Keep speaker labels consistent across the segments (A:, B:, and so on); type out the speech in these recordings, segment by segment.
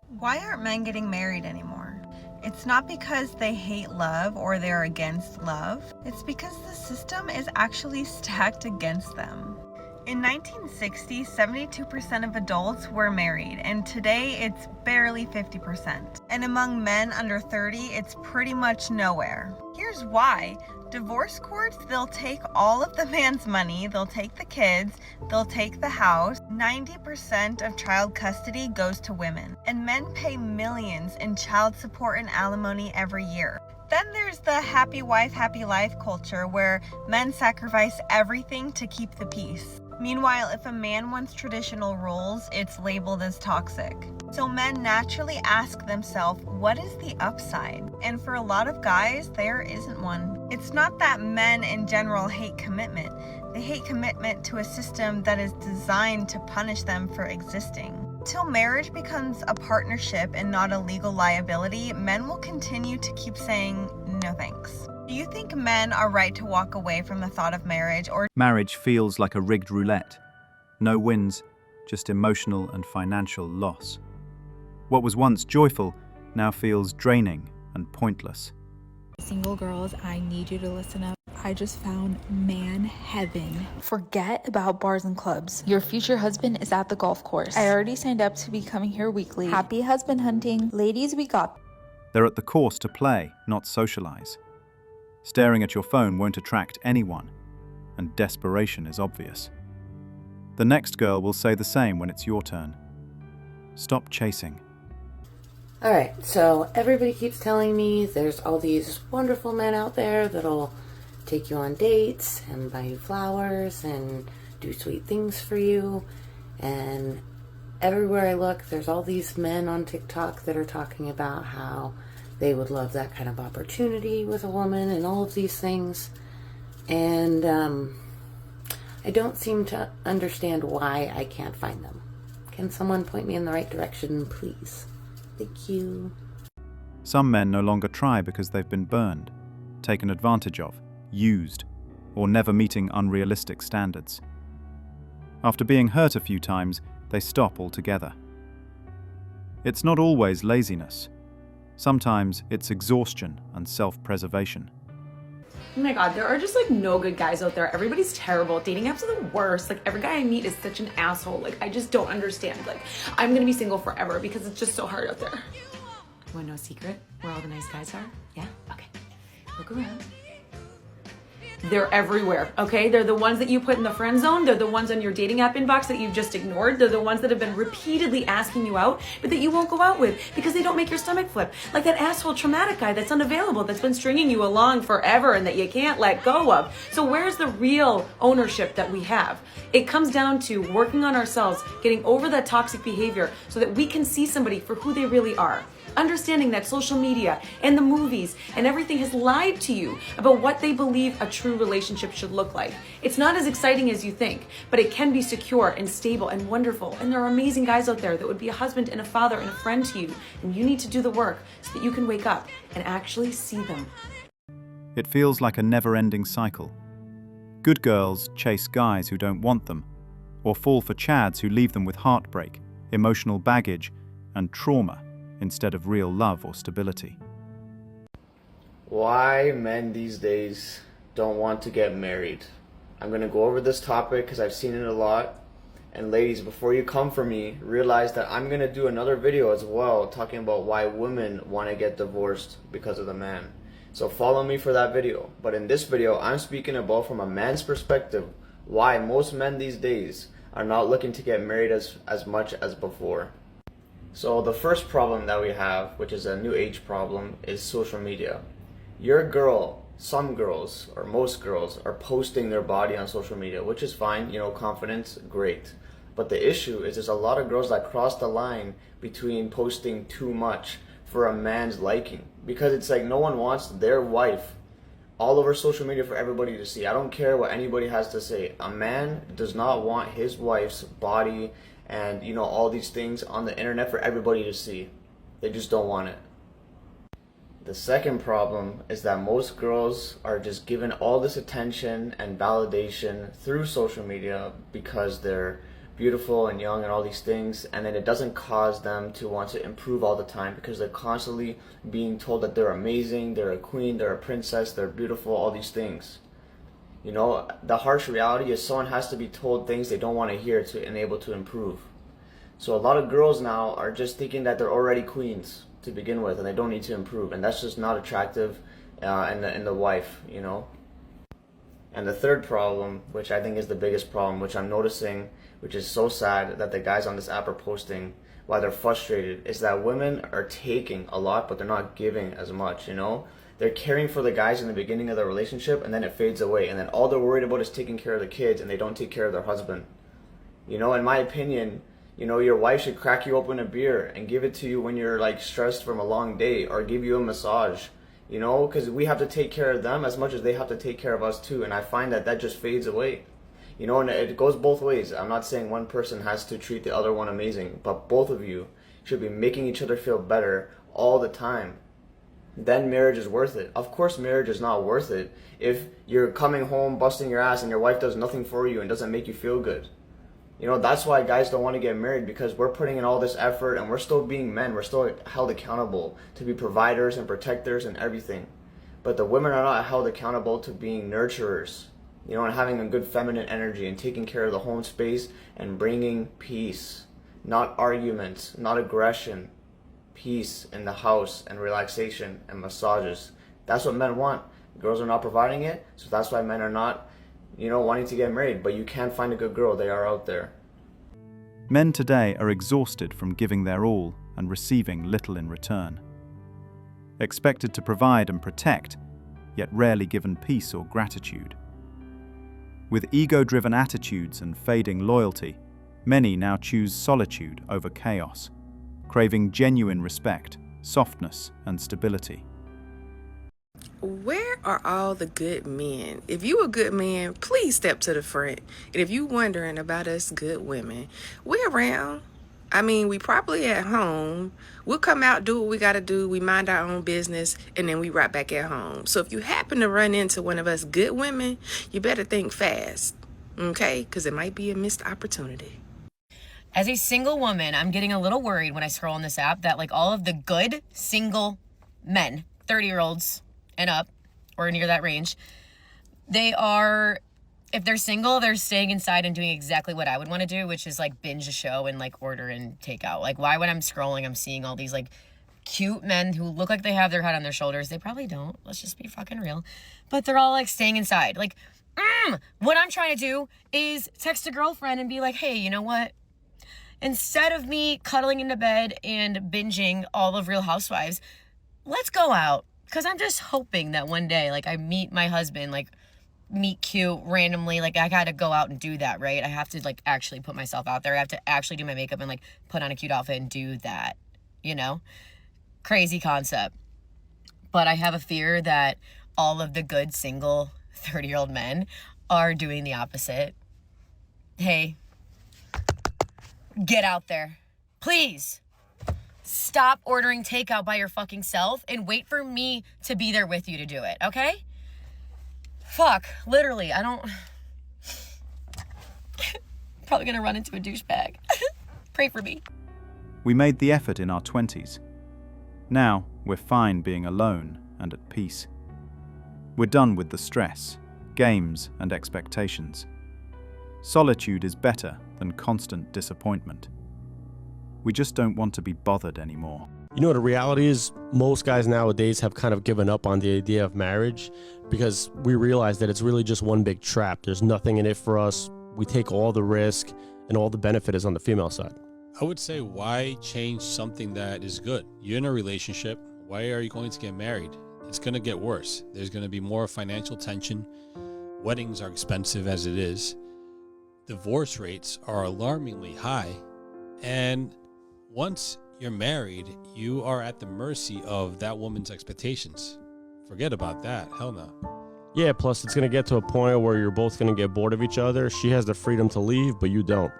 A: Why aren't men getting married anymore? It's not because they hate love or they're against love. It's because the system is actually stacked against them. In 1960, 72% of adults were married, and today it's barely 50%. And among men under 30, it's pretty much nowhere. Here's why. Divorce courts, they'll take all of the man's money, they'll take the kids, they'll take the house. 90% of child custody goes to women, and men pay millions in child support and alimony every year. Then there's the happy wife, happy life culture where men sacrifice everything to keep the peace. Meanwhile, if a man wants traditional roles, it's labeled as toxic. So men naturally ask themselves, what is the upside? And for a lot of guys, there isn't one. It's not that men in general hate commitment. They hate commitment to a system that is designed to punish them for existing. Till marriage becomes a partnership and not a legal liability, men will continue to keep saying, no thanks. Do you think men are right to walk away from the thought of marriage, or
B: Marriage feels like a rigged roulette. No wins, just emotional and financial loss. What was once joyful now feels draining and pointless.
C: Single girls, I need you to listen up. I just found man heaven. Forget about bars and clubs. Your future husband is at the golf course. I already signed up to be coming here weekly. Happy husband hunting. Ladies, we got.
B: They're at the course to play, not socialize. Staring at your phone won't attract anyone, and desperation is obvious. The next girl will say the same when it's your turn. Stop chasing.
D: Alright, so everybody keeps telling me there's all these wonderful men out there that'll take you on dates and buy you flowers and do sweet things for you. And everywhere I look, there's all these men on TikTok that are talking about how they would love that kind of opportunity with a woman and all of these things. And I don't seem to understand why I can't find them. Can someone point me in the right direction, please? Thank you.
B: Some men no longer try because they've been burned, taken advantage of, used, or never meeting unrealistic standards. After being hurt a few times, they stop altogether. It's not always laziness. Sometimes it's exhaustion and self-preservation.
E: Oh my god, there are just like no good guys out there. Everybody's terrible. Dating apps are the worst. Like every guy I meet is such an asshole. Like I just don't understand. Like I'm gonna be single forever because it's just so hard out there. You wanna know a secret where all the nice guys are? Yeah? Okay. Look around. They're everywhere, okay? They're the ones that you put in the friend zone. They're the ones on your dating app inbox that you've just ignored. They're the ones that have been repeatedly asking you out, but that you won't go out with because they don't make your stomach flip. Like that asshole traumatic guy that's unavailable, that's been stringing you along forever and that you can't let go of. So where's the real ownership that we have? It comes down to working on ourselves, getting over that toxic behavior so that we can see somebody for who they really are. Understanding that social media and the movies and everything has lied to you about what they believe a true relationship should look like. It's not as exciting as you think, but it can be secure and stable and wonderful. And there are amazing guys out there that would be a husband and a father and a friend to you. And you need to do the work so that you can wake up and actually see them.
B: It feels like a never-ending cycle. Good girls chase guys who don't want them, or fall for chads who leave them with heartbreak, emotional baggage, and trauma instead of real love or stability.
F: Why men these days don't want to get married. I'm going to go over this topic because I've seen it a lot. And ladies, before you come for me, realize that I'm going to do another video as well talking about why women want to get divorced because of the man. So follow me for that video. But in this video, I'm speaking about from a man's perspective why most men these days are not looking to get married as much as before. So the first problem that we have, which is a new age problem, is social media. Your girl, some girls, or most girls, are posting their body on social media, which is fine, you know, confidence, great. But the issue is there's a lot of girls that cross the line between posting too much for a man's liking. Because it's like no one wants their wife all over social media for everybody to see. I don't care what anybody has to say. A man does not want his wife's body and, you know, all these things on the internet for everybody to see. They just don't want it. The second problem is that most girls are just given all this attention and validation through social media because they're beautiful and young and all these things, and then it doesn't cause them to want to improve all the time because they're constantly being told that they're amazing, they're a queen, they're a princess, they're beautiful, all these things. You know, the harsh reality is someone has to be told things they don't want to hear to enable to improve. So a lot of girls now are just thinking that they're already queens to begin with and they don't need to improve, and that's just not attractive in the wife, you know. And the third problem, which I think is the biggest problem, which I'm noticing, which is so sad that the guys on this app are posting why they're frustrated, is that women are taking a lot but they're not giving as much, you know. They're caring for the guys in the beginning of the relationship and then it fades away, and then all they're worried about is taking care of the kids and they don't take care of their husband. You know, in my opinion, you know, your wife should crack you open a beer and give it to you when you're like stressed from a long day, or give you a massage, you know, because we have to take care of them as much as they have to take care of us too. And I find that that just fades away, you know, and it goes both ways. I'm not saying one person has to treat the other one amazing, but both of you should be making each other feel better all the time. Then marriage is worth it. Of course marriage is not worth it if you're coming home busting your ass and your wife does nothing for you and doesn't make you feel good. You know, that's why guys don't want to get married, because we're putting in all this effort and we're still being men. We're still held accountable to be providers and protectors and everything. But the women are not held accountable to being nurturers, you know, and having a good feminine energy and taking care of the home space and bringing peace, not arguments, not aggression, peace in the house and relaxation and massages. That's what men want. Girls are not providing it, so that's why men are not, you know, wanting to get married. But you can find a good girl. They are out there.
B: Men today are exhausted from giving their all and receiving little in return. Expected to provide and protect, yet rarely given peace or gratitude. With ego-driven attitudes and fading loyalty, many now choose solitude over chaos, craving genuine respect, softness, and stability.
G: Where are all the good men? If you a good man, please step to the front. And if you wondering about us good women, we're around. I mean, we probably at home. We'll come out, do what we got to do. We mind our own business, and then we right back at home. So if you happen to run into one of us good women, you better think fast, okay? Because it might be a missed opportunity.
H: As a single woman, I'm getting a little worried when I scroll on this app that like all of the good single men, 30-year-olds and up, or near that range, they are, if they're single, they're staying inside and doing exactly what I would want to do, which is like binge a show and like order and take out. Like, why when I'm scrolling, I'm seeing all these like cute men who look like they have their head on their shoulders. They probably don't. Let's just be fucking real. But they're all like staying inside. Like, what I'm trying to do is text a girlfriend and be like, hey, you know what? Instead of me cuddling into bed and binging all of Real Housewives, let's go out. Because I'm just hoping that one day, like, I meet my husband, like, meet cute randomly. Like, I gotta go out and do that, right? I have to, like, actually put myself out there. I have to actually do my makeup and, like, put on a cute outfit and do that, you know? Crazy concept. But I have a fear that all of the good single 30-year-old men are doing the opposite. Hey, get out there. Please. Stop ordering takeout by your fucking self and wait for me to be there with you to do it, okay? Fuck, literally, I don't... Probably gonna run into a douchebag. Pray for me.
B: We made the effort in our 20s. Now, we're fine being alone and at peace. We're done with the stress, games, and expectations. Solitude is better than constant disappointment. We just don't want to be bothered anymore.
I: You know, the reality is most guys nowadays have kind of given up on the idea of marriage because we realize that it's really just one big trap. There's nothing in it for us. We take all the risk and all the benefit is on the female side.
J: I would say, why change something that is good? You're in a relationship. Why are you going to get married? It's going to get worse. There's going to be more financial tension. Weddings are expensive as it is. Divorce rates are alarmingly high. And once you're married, you are at the mercy of that woman's expectations. Forget about that. Hell no.
I: Yeah, plus it's going to get to a point where you're both going to get bored of each other. She has the freedom to leave, but you don't.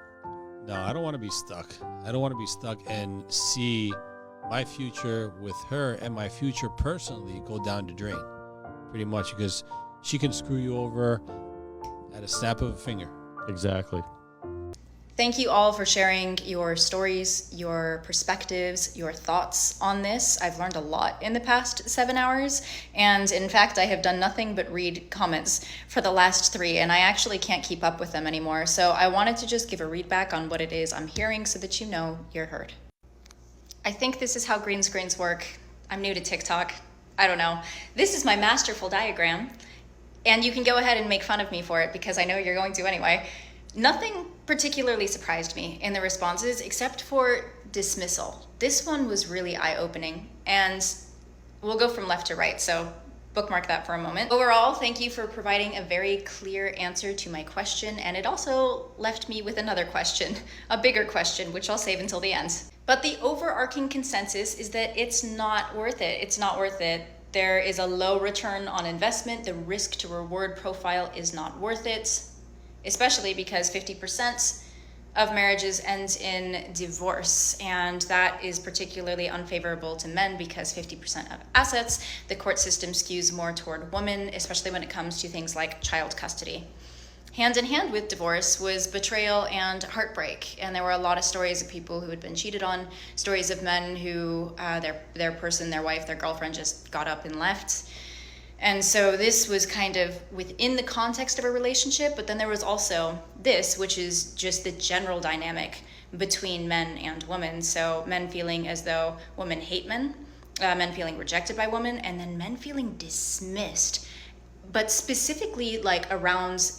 J: No, I don't want to be stuck. I don't want to be stuck and see my future with her and my future personally go down the drain. Pretty much, because she can screw you over at a snap of a finger.
I: Exactly.
K: Thank you all for sharing your stories, your perspectives, your thoughts on this. I've learned a lot in the past 7 hours, and in fact, I have done nothing but read comments for the last 3, and I actually can't keep up with them anymore. So I wanted to just give a read back on what it is I'm hearing so that you know you're heard. I think this is how green screens work. I'm new to TikTok. I don't know. This is my masterful diagram, and you can go ahead and make fun of me for it because I know you're going to anyway. Nothing particularly surprised me in the responses except for dismissal. This one was really eye-opening, and we'll go from left to right, so bookmark that for a moment. Overall, thank you for providing a very clear answer to my question, and it also left me with another question, a bigger question, which I'll save until the end. But the overarching consensus is that it's not worth it. It's not worth it. There is a low return on investment. The risk to reward profile is not worth it, especially because 50% of marriages end in divorce, and that is particularly unfavorable to men because 50% of assets, the court system skews more toward women, especially when it comes to things like child custody. Hand in hand with divorce was betrayal and heartbreak, and there were a lot of stories of people who had been cheated on, stories of men who their person, their wife, their girlfriend just got up and left. And so this was kind of within the context of a relationship, but then there was also this, which is just the general dynamic between men and women. So men feeling as though women hate men, men feeling rejected by women, and then men feeling dismissed, but specifically like around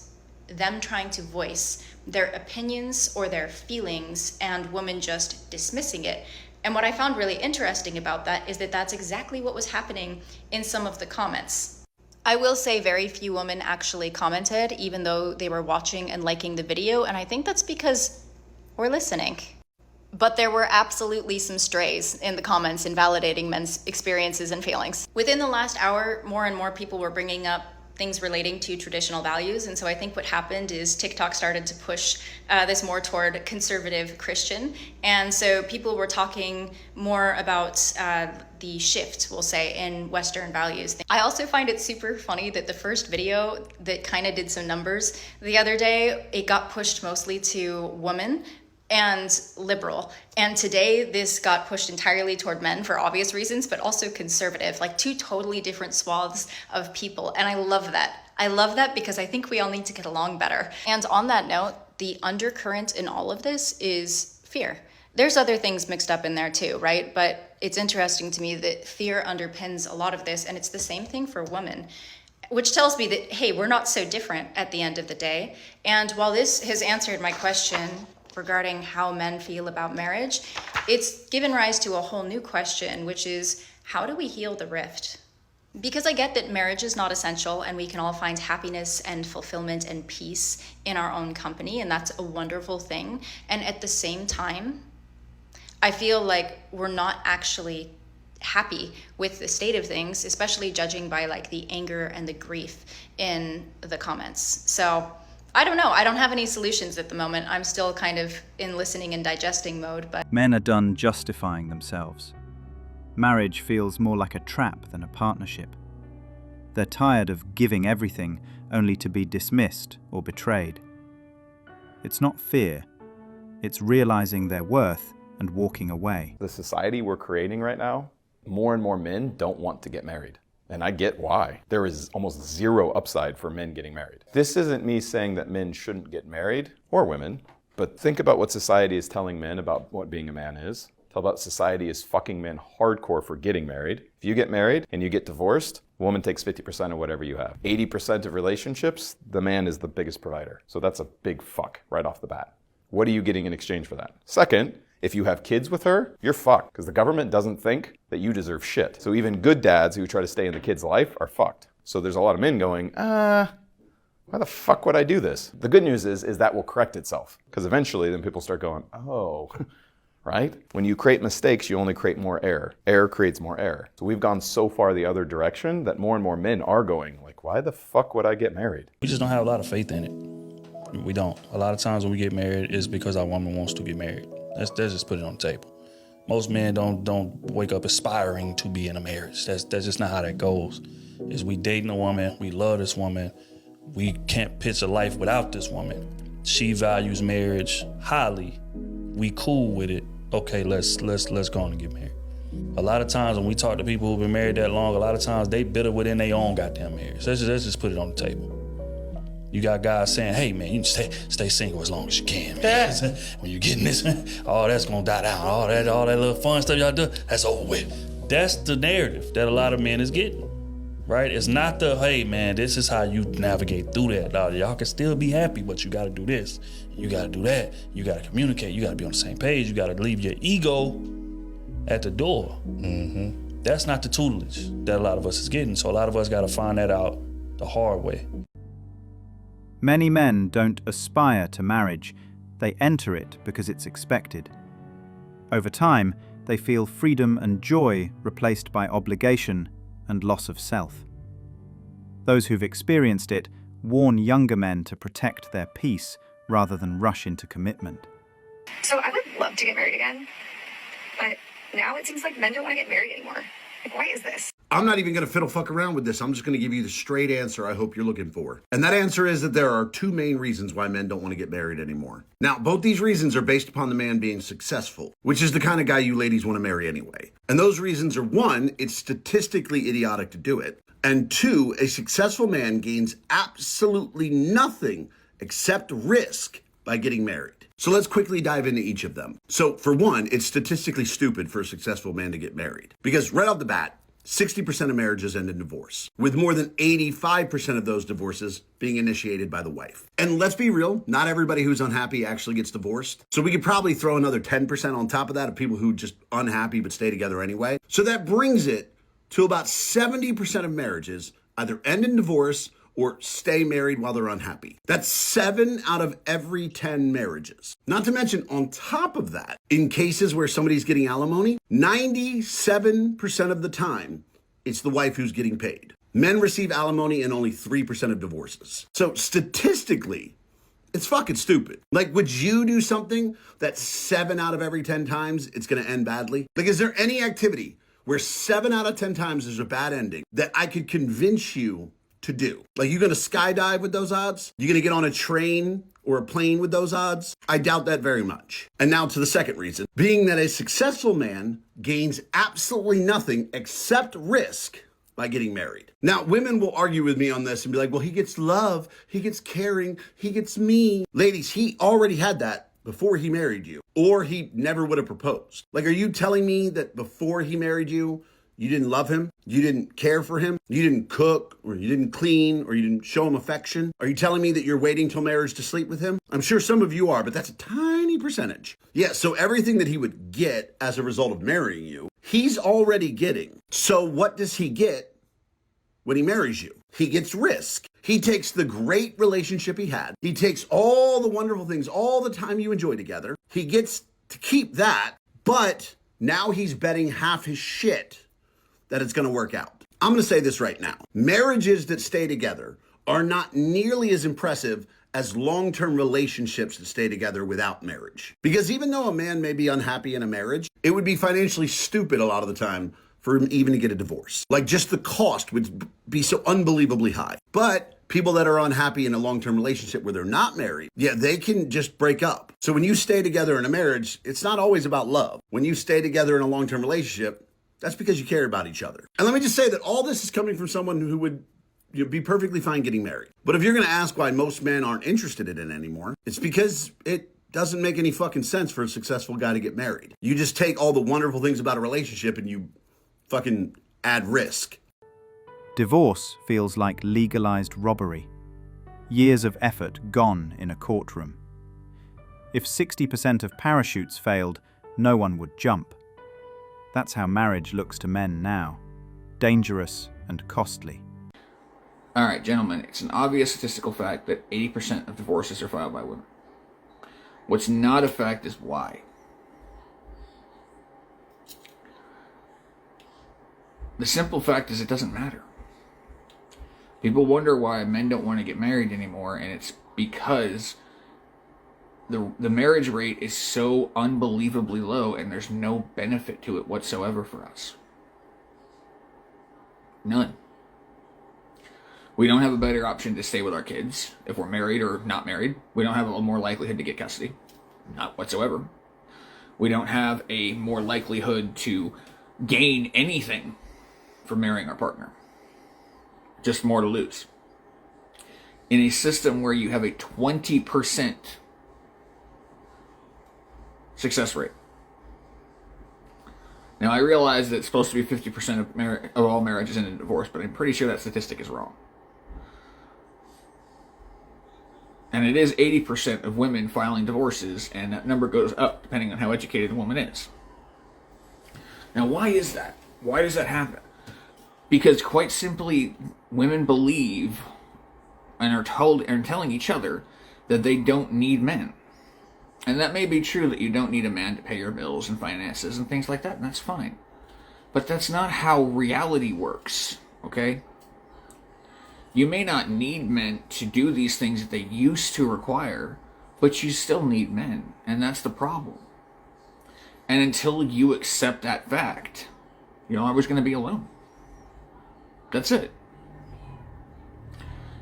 K: them trying to voice their opinions or their feelings and women just dismissing it. And what I found really interesting about that is that that's exactly what was happening in some of the comments. I will say very few women actually commented, even though they were watching and liking the video, and I think that's because we're listening. But there were absolutely some strays in the comments invalidating men's experiences and feelings. Within the last hour, more and more people were bringing up things relating to traditional values. And so I think what happened is TikTok started to push this more toward conservative Christian. And so people were talking more about the shift, we'll say, in Western values. I also find it super funny that the first video that kind of did some numbers the other day, it got pushed mostly to women and liberal. And today this got pushed entirely toward men for obvious reasons, but also conservative, like two totally different swaths of people. And I love that. I love that because I think we all need to get along better. And on that note, the undercurrent in all of this is fear. There's other things mixed up in there too, right? But it's interesting to me that fear underpins a lot of this, and it's the same thing for women, which tells me that, hey, we're not so different at the end of the day. And while this has answered my question regarding how men feel about marriage, it's given rise to a whole new question, which is, how do we heal the rift? Because I get that marriage is not essential and we can all find happiness and fulfillment and peace in our own company, and that's a wonderful thing. And at the same time, I feel like we're not actually happy with the state of things, especially judging by like the anger and the grief in the comments. So I don't know. I don't have any solutions at the moment. I'm still kind of in listening and digesting mode, but
B: Men are done justifying themselves. Marriage feels more like a trap than a partnership. They're tired of giving everything only to be dismissed or betrayed. It's not fear. It's realizing their worth and walking away.
L: The society we're creating right now, more and more men don't want to get married. And I get why. There is almost zero upside for men getting married. This isn't me saying that men shouldn't get married, or women, but think about what society is telling men about what being a man is. Tell about society is fucking men hardcore for getting married. If you get married and you get divorced, a woman takes 50% of whatever you have. 80% of relationships, the man is the biggest provider. So that's a big fuck right off the bat. What are you getting in exchange for that? Second, if you have kids with her, you're fucked, because the government doesn't think that you deserve shit. So even good dads who try to stay in the kid's life are fucked. So there's a lot of men going, why the fuck would I do this? The good news is that will correct itself, because eventually then people start going, oh, right? When you create mistakes, you only create more error. Error creates more error. So we've gone so far the other direction that more and more men are going, like, why the fuck would I get married?
M: We just don't have a lot of faith in it. We don't. A lot of times when we get married, it's because our woman wants to get married. Let's just put it on the table. Most men don't wake up aspiring to be in a marriage. That's just not how that goes. Is we dating a woman, we love this woman, we can't picture life without this woman. She values marriage highly. We cool with it. Okay, let's go on and get married. A lot of times when we talk to people who've been married that long, a lot of times they bitter within their own goddamn marriage. Let's just put it on the table. You got guys saying, hey man, you can stay single as long as you can, man. When you're getting this, all that's gonna die down. All that little fun stuff y'all do, that's over with. That's the narrative that a lot of men is getting, right? It's not the, hey man, this is how you navigate through that. Y'all can still be happy, but you gotta do this. You gotta do that. You gotta communicate. You gotta be on the same page. You gotta leave your ego at the door. Mm-hmm. That's not the tutelage that a lot of us is getting. So a lot of us gotta find that out the hard way.
B: Many men don't aspire to marriage, they enter it because it's expected. Over time, they feel freedom and joy replaced by obligation and loss of self. Those who've experienced it warn younger men to protect their peace rather than rush into commitment.
N: So I would love to get married again, but now it seems like men don't want to get married anymore. Like, why is this?
O: I'm not even going to fiddle fuck around with this. I'm just going to give you the straight answer I hope you're looking for. And that answer is that there are two main reasons why men don't want to get married anymore. Now, both these reasons are based upon the man being successful, which is the kind of guy you ladies want to marry anyway. And those reasons are, one, it's statistically idiotic to do it. And two, a successful man gains absolutely nothing except risk by getting married. So let's quickly dive into each of them. So for one, it's statistically stupid for a successful man to get married. Because right off the bat, 60% of marriages end in divorce, with more than 85% of those divorces being initiated by the wife. And let's be real, not everybody who's unhappy actually gets divorced. So we could probably throw another 10% on top of that of people who just unhappy but stay together anyway. So that brings it to about 70% of marriages either end in divorce or stay married while they're unhappy. That's 7 out of every 10 marriages. Not to mention, on top of that, in cases where somebody's getting alimony, 97% of the time, it's the wife who's getting paid. Men receive alimony in only 3% of divorces. So statistically, it's fucking stupid. Like, would you do something that 7 out of every 10 times it's gonna end badly? Like, is there any activity where 7 out of 10 times there's a bad ending that I could convince you to do? Like, you gonna skydive with those odds? You gonna get on a train or a plane with those odds? I doubt that very much. And now to the second reason, being that a successful man gains absolutely nothing except risk by getting married. Now, women will argue with me on this and be like, well, he gets love, he gets caring, he gets me. Ladies, he already had that before he married you, or he never would have proposed. Like, are you telling me that before he married you, you didn't love him? You didn't care for him? You didn't cook, or you didn't clean, or you didn't show him affection? Are you telling me that you're waiting till marriage to sleep with him? I'm sure some of you are, but that's a tiny percentage. Yeah, so everything that he would get as a result of marrying you, he's already getting. So what does he get when he marries you? He gets risk. He takes the great relationship he had. He takes all the wonderful things, all the time you enjoy together. He gets to keep that, but now he's betting half his shit that it's going to work out. I'm going to say this right now. Marriages that stay together are not nearly as impressive as long-term relationships that stay together without marriage. Because even though a man may be unhappy in a marriage, it would be financially stupid a lot of the time for him even to get a divorce. Like, just the cost would be so unbelievably high. But people that are unhappy in a long-term relationship where they're not married, yeah, they can just break up. So when you stay together in a marriage, it's not always about love. When you stay together in a long-term relationship, that's because you care about each other. And let me just say that all this is coming from someone who would be perfectly fine getting married. But if you're going to ask why most men aren't interested in it anymore, it's because it doesn't make any fucking sense for a successful guy to get married. You just take all the wonderful things about a relationship and you fucking add risk.
B: Divorce feels like legalized robbery. Years of effort gone in a courtroom. If 60% of parachutes failed, no one would jump. That's how marriage looks to men now. Dangerous and costly.
P: All right, gentlemen, it's an obvious statistical fact that 80% of divorces are filed by women. What's not a fact is why. The simple fact is it doesn't matter. People wonder why men don't want to get married anymore, and it's because the marriage rate is so unbelievably low and there's no benefit to it whatsoever for us. None. We don't have a better option to stay with our kids if we're married or not married. We don't have a more likelihood to get custody. Not whatsoever. We don't have a more likelihood to gain anything from marrying our partner. Just more to lose. In a system where you have a 20% success rate. Now, I realize that it's supposed to be 50% of all marriages end in divorce, but I'm pretty sure that statistic is wrong. And it is 80% of women filing divorces, and that number goes up depending on how educated the woman is. Now, why is that? Why does that happen? Because quite simply, women believe and are telling each other that they don't need men. And that may be true, that you don't need a man to pay your bills and finances and things like that, and that's fine. But that's not how reality works, okay? You may not need men to do these things that they used to require, but you still need men, and that's the problem. And until you accept that fact, you're always going to be alone. That's it.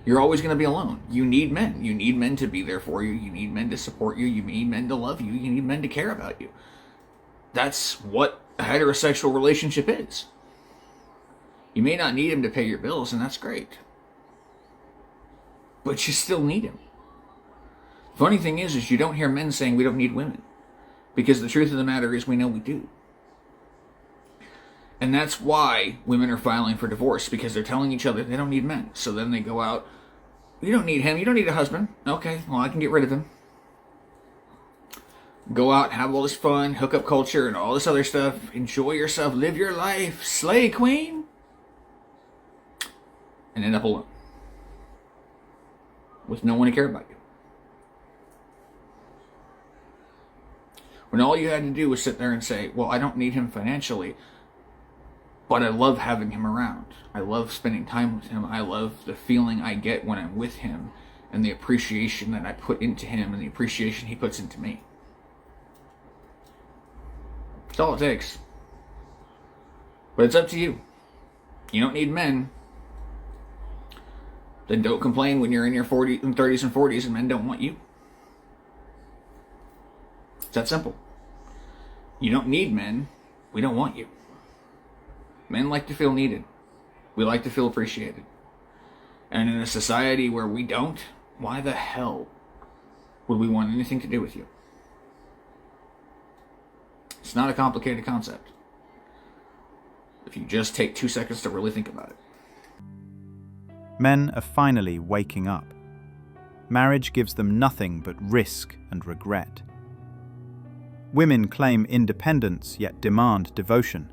P: You're always going to be alone. You need men. You need men to be there for you. You need men to support you. You need men to love you. You need men to care about you. That's what a heterosexual relationship is. You may not need him to pay your bills, and that's great. But you still need him. Funny thing is you don't hear men saying we don't need women. Because the truth of the matter is we know we do. And that's why women are filing for divorce, because they're telling each other they don't need men. So then they go out, you don't need him, you don't need a husband. Okay, well, I can get rid of him. Go out, have all this fun, hookup culture, and all this other stuff. Enjoy yourself, live your life, slay queen. And end up alone. With no one to care about you. When all you had to do was sit there and say, well, I don't need him financially, but I love having him around. I love spending time with him. I love the feeling I get when I'm with him, and the appreciation that I put into him and the appreciation he puts into me. That's all it takes. But it's up to you. You don't need men. Then don't complain when you're in your 30s and 40s and men don't want you. It's that simple. You don't need men. We don't want you. Men like to feel needed. We like to feel appreciated. And in a society where we don't, why the hell would we want anything to do with you? It's not a complicated concept. If you just take 2 seconds to really think about it.
B: Men are finally waking up. Marriage gives them nothing but risk and regret. Women claim independence yet demand devotion.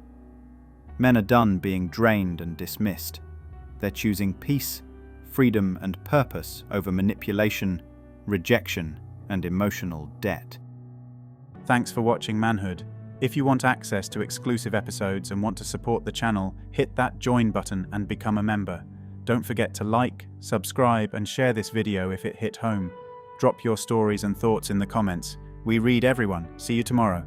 B: Men are done being drained and dismissed. They're choosing peace, freedom, and purpose over manipulation, rejection, and emotional debt. Thanks for watching Manhood. If you want access to exclusive episodes and want to support the channel, hit that join button and become a member. Don't forget to like, subscribe, and share this video if it hit home. Drop your stories and thoughts in the comments. We read everyone. See you tomorrow.